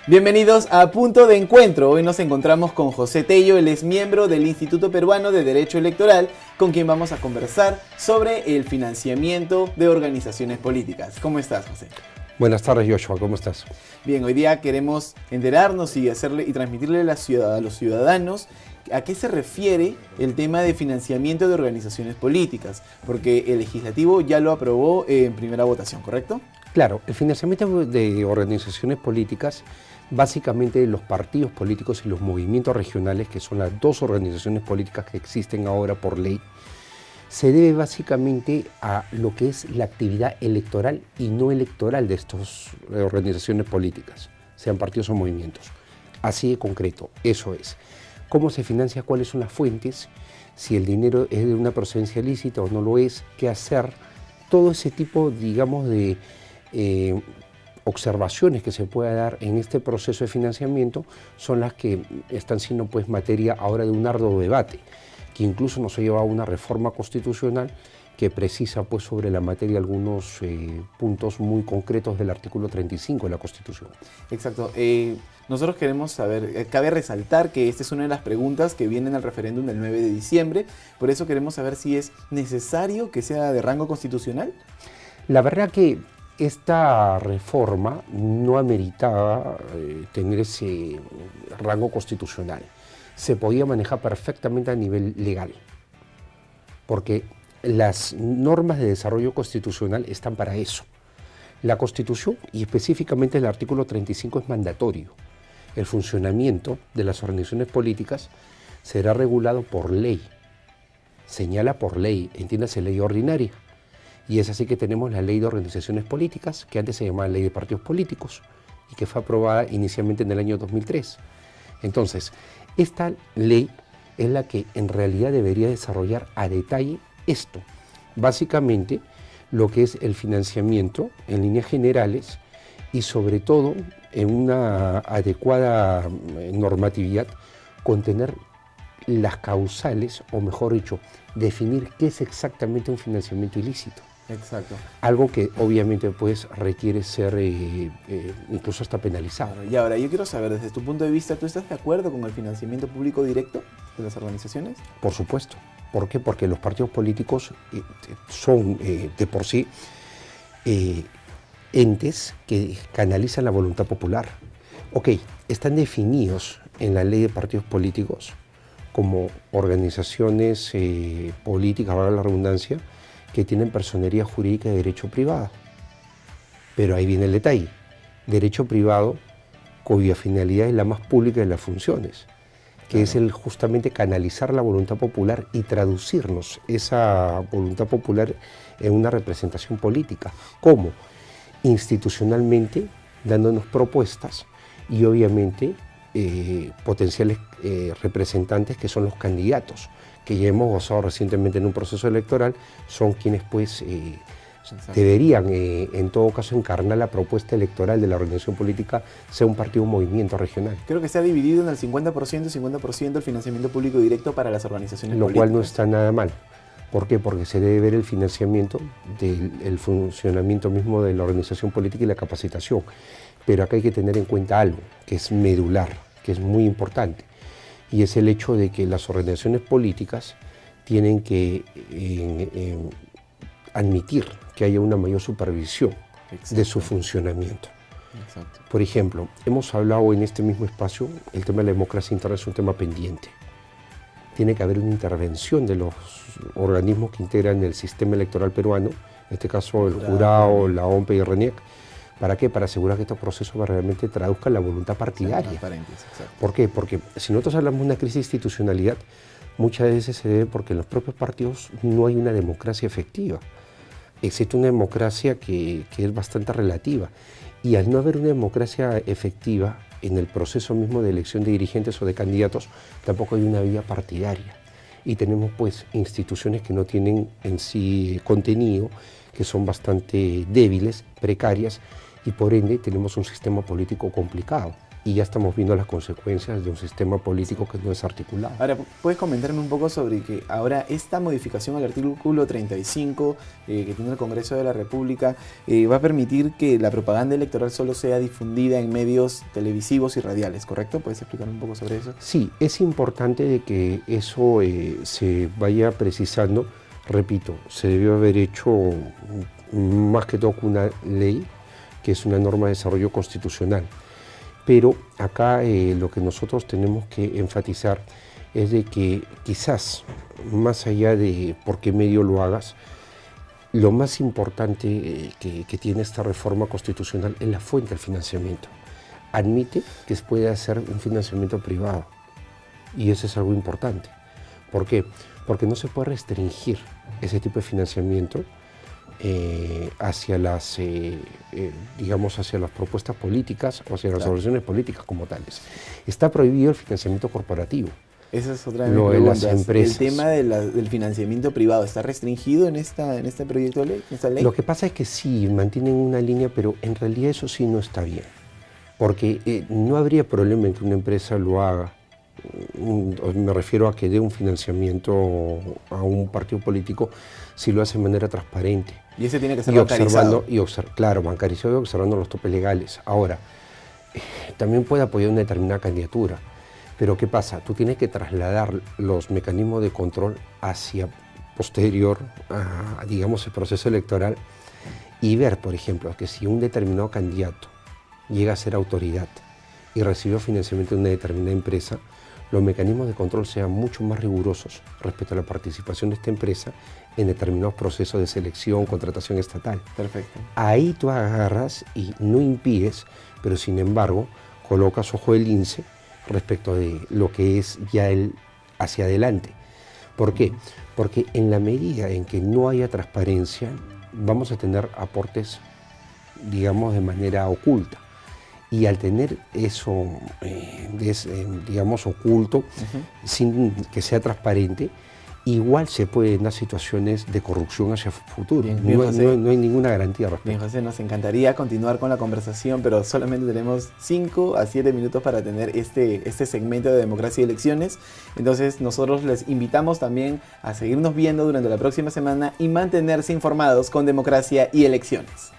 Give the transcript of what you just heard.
Bienvenidos a Punto de Encuentro. Hoy nos encontramos con José Tello, él es miembro del Instituto Peruano de Derecho Electoral, con quien vamos a conversar sobre el financiamiento de organizaciones políticas. ¿Cómo estás, José? Buenas tardes, Joshua, ¿cómo estás? Bien, hoy día queremos enterarnos y transmitirle a los ciudadanos a qué se refiere el tema de financiamiento de organizaciones políticas, porque el legislativo ya lo aprobó en primera votación, ¿correcto? Claro, el financiamiento de organizaciones políticas, básicamente los partidos políticos y los movimientos regionales, que son las dos organizaciones políticas que existen ahora por ley, se debe básicamente a lo que es la actividad electoral y no electoral de estas organizaciones políticas, sean partidos o movimientos. Así de concreto, eso es. ¿Cómo se financia? ¿Cuáles son las fuentes? Si el dinero es de una procedencia lícita o no lo es, qué hacer. Todo ese tipo, digamos, de observaciones que se pueda dar en este proceso de financiamiento son las que están siendo pues materia ahora de un arduo debate, que incluso nos ha llevado a una reforma constitucional que precisa pues sobre la materia algunos puntos muy concretos del artículo 35 de la Constitución. Exacto. Nosotros queremos saber, cabe resaltar que esta es una de las preguntas que vienen al referéndum del 9 de diciembre, por eso queremos saber si es necesario que sea de rango constitucional. La verdad que esta reforma no ameritaba tener ese rango constitucional. Se podía manejar perfectamente a nivel legal, porque las normas de desarrollo constitucional están para eso. La Constitución, y específicamente el artículo 35, es mandatorio. El funcionamiento de las organizaciones políticas será regulado por ley. Señala por ley, entiéndase ley ordinaria. Y es así que tenemos la Ley de Organizaciones Políticas, que antes se llamaba Ley de Partidos Políticos, y que fue aprobada inicialmente en el año 2003. Entonces, esta ley es la que en realidad debería desarrollar a detalle esto. Básicamente, lo que es el financiamiento en líneas generales y sobre todo en una adecuada normatividad, contener las causales, o mejor dicho, definir qué es exactamente un financiamiento ilícito. Exacto. Algo que obviamente pues requiere ser incluso hasta penalizado. Claro, y ahora yo quiero saber, desde tu punto de vista, ¿tú estás de acuerdo con el financiamiento público directo de las organizaciones? Por supuesto. ¿Por qué? Porque los partidos políticos son de por sí entes que canalizan la voluntad popular. Ok, están definidos en la ley de partidos políticos como organizaciones políticas, valga la redundancia, que tienen personería jurídica de derecho privado. Pero ahí viene el detalle. Derecho privado cuya finalidad es la más pública de las funciones, que es el justamente canalizar la voluntad popular y traducirnos esa voluntad popular en una representación política. ¿Cómo? Institucionalmente, dándonos propuestas y obviamente potenciales representantes que son los candidatos, que ya hemos gozado recientemente en un proceso electoral, son quienes pues deberían en todo caso encarnar la propuesta electoral de la organización política, sea un partido o movimiento regional. Creo que se ha dividido en el 50% y 50% el financiamiento público directo para las organizaciones políticas. Lo cual no está nada mal. ¿Por qué? Porque se debe ver el financiamiento del funcionamiento mismo de la organización política y la capacitación. Pero acá hay que tener en cuenta algo que es medular, que es muy importante, y es el hecho de que las organizaciones políticas tienen que admitir que haya una mayor supervisión de su funcionamiento. Exacto. Por ejemplo, hemos hablado en este mismo espacio, el tema de la democracia interna es un tema pendiente. Tiene que haber una intervención de los organismos que integran el sistema electoral peruano, en este caso el jurado, la OMPE y el RENIEC. ¿Para qué? Para asegurar que estos procesos realmente traduzcan la voluntad partidaria. ¿Por qué? Porque si nosotros hablamos de una crisis de institucionalidad, muchas veces se debe porque en los propios partidos no hay una democracia efectiva. Existe una democracia que es bastante relativa. Y al no haber una democracia efectiva en el proceso mismo de elección de dirigentes o de candidatos, tampoco hay una vía partidaria. Y tenemos pues instituciones que no tienen en sí contenido, que son bastante débiles, precarias, y por ende tenemos un sistema político complicado. y ya estamos viendo las consecuencias de un sistema político que no es articulado. Ahora, ¿puedes comentarme un poco sobre que ahora esta modificación al artículo 35 que tiene el Congreso de la República va a permitir que la propaganda electoral solo sea difundida en medios televisivos y radiales, ¿correcto? ¿Puedes explicar un poco sobre eso? Sí, es importante de que eso se vaya precisando. Repito, se debió haber hecho más que todo una ley, que es una norma de desarrollo constitucional. Pero acá lo que nosotros tenemos que enfatizar es de que quizás, más allá de por qué medio lo hagas, lo más importante que tiene esta reforma constitucional es la fuente del financiamiento. Admite que se puede hacer un financiamiento privado, y eso es algo importante. ¿Por qué? Porque no se puede restringir ese tipo de financiamiento hacia las, digamos, hacia las propuestas políticas o hacia las soluciones políticas como tales. Está prohibido el financiamiento corporativo. Esa es otra de mis Lo de las preguntas. empresas. ¿El tema del financiamiento privado está restringido en este proyecto de ley, en esta ley? Lo que pasa es que sí, mantienen una línea, pero en realidad eso sí no está bien. Porque no habría problema en que una empresa lo haga. Me refiero a que dé un financiamiento a un partido político si lo hace de manera transparente. Y ese tiene que ser bancarizado. Claro, bancarizado y observando los topes legales. Ahora, también puede apoyar una determinada candidatura, pero ¿qué pasa? Tú tienes que trasladar los mecanismos de control hacia posterior a, digamos, el proceso electoral y ver, por ejemplo, que si un determinado candidato llega a ser autoridad y recibió financiamiento de una determinada empresa, los mecanismos de control sean mucho más rigurosos respecto a la participación de esta empresa en determinados procesos de selección, contratación estatal. Perfecto. Ahí tú agarras y no impides, pero sin embargo colocas ojo del lince respecto de lo que es ya el hacia adelante. ¿Por qué? Porque en la medida en que no haya transparencia, vamos a tener aportes, digamos, de manera oculta. Y al tener eso, digamos, oculto, sin que sea transparente, igual se pueden dar situaciones de corrupción hacia futuro. Bien, no hay ninguna garantía al respecto. Bien, José, nos encantaría continuar con la conversación, pero solamente tenemos 5 a 7 minutos para tener este segmento de democracia y elecciones. Entonces nosotros les invitamos también a seguirnos viendo durante la próxima semana y mantenerse informados con democracia y elecciones.